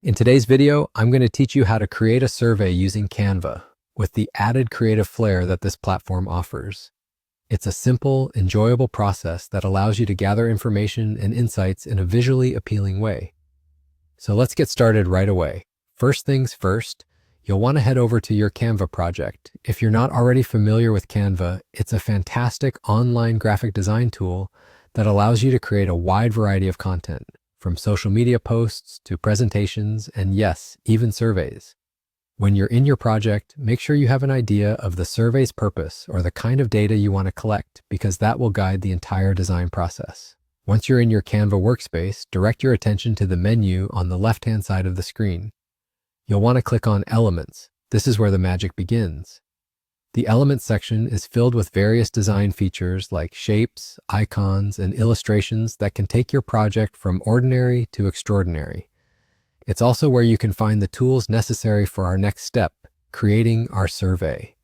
In today's video, I'm going to teach you how to create a survey using Canva with the added creative flair that this platform offers. It's a simple, enjoyable process that allows you to gather information and insights in a visually appealing way. So let's get started right away. First things first, you'll want to head over to your Canva project. If you're not already familiar with Canva, it's a fantastic online graphic design tool that allows you to create a wide variety of content, from social media posts to presentations, and yes, even surveys. When you're in your project, make sure you have an idea of the survey's purpose or the kind of data you want to collect, because that will guide the entire design process. Once you're in your Canva workspace, direct your attention to the menu on the left-hand side of the screen. You'll want to click on Elements. This is where the magic begins. The Elements section is filled with various design features like shapes, icons, and illustrations that can take your project from ordinary to extraordinary. It's also where you can find the tools necessary for our next step, creating our survey.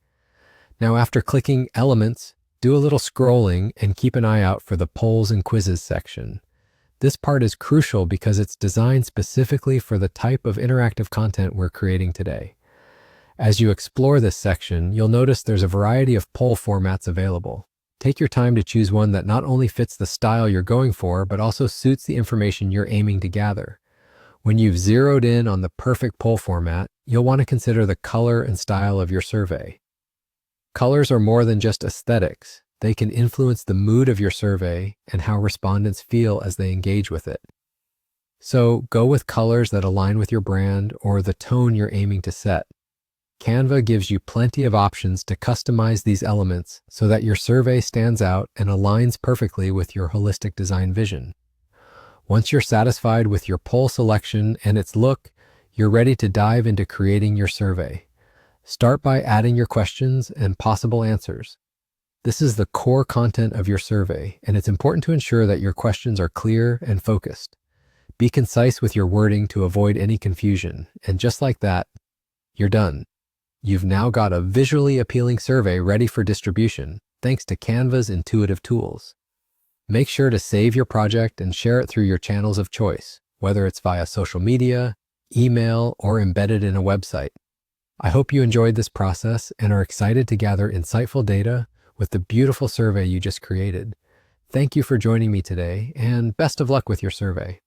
Now, after clicking Elements, do a little scrolling and keep an eye out for the Polls and Quizzes section. This part is crucial because it's designed specifically for the type of interactive content we're creating today. As you explore this section, you'll notice there's a variety of poll formats available. Take your time to choose one that not only fits the style you're going for, but also suits the information you're aiming to gather. When you've zeroed in on the perfect poll format, you'll want to consider the color and style of your survey. Colors are more than just aesthetics. They can influence the mood of your survey and how respondents feel as they engage with it. So go with colors that align with your brand or the tone you're aiming to set. Canva gives you plenty of options to customize these elements so that your survey stands out and aligns perfectly with your holistic design vision. Once you're satisfied with your poll selection and its look, you're ready to dive into creating your survey. Start by adding your questions and possible answers. This is the core content of your survey, and it's important to ensure that your questions are clear and focused. Be concise with your wording to avoid any confusion, and just like that, you're done. You've now got a visually appealing survey ready for distribution, thanks to Canva's intuitive tools. Make sure to save your project and share it through your channels of choice, whether it's via social media, email, or embedded in a website. I hope you enjoyed this process and are excited to gather insightful data with the beautiful survey you just created. Thank you for joining me today, and best of luck with your survey.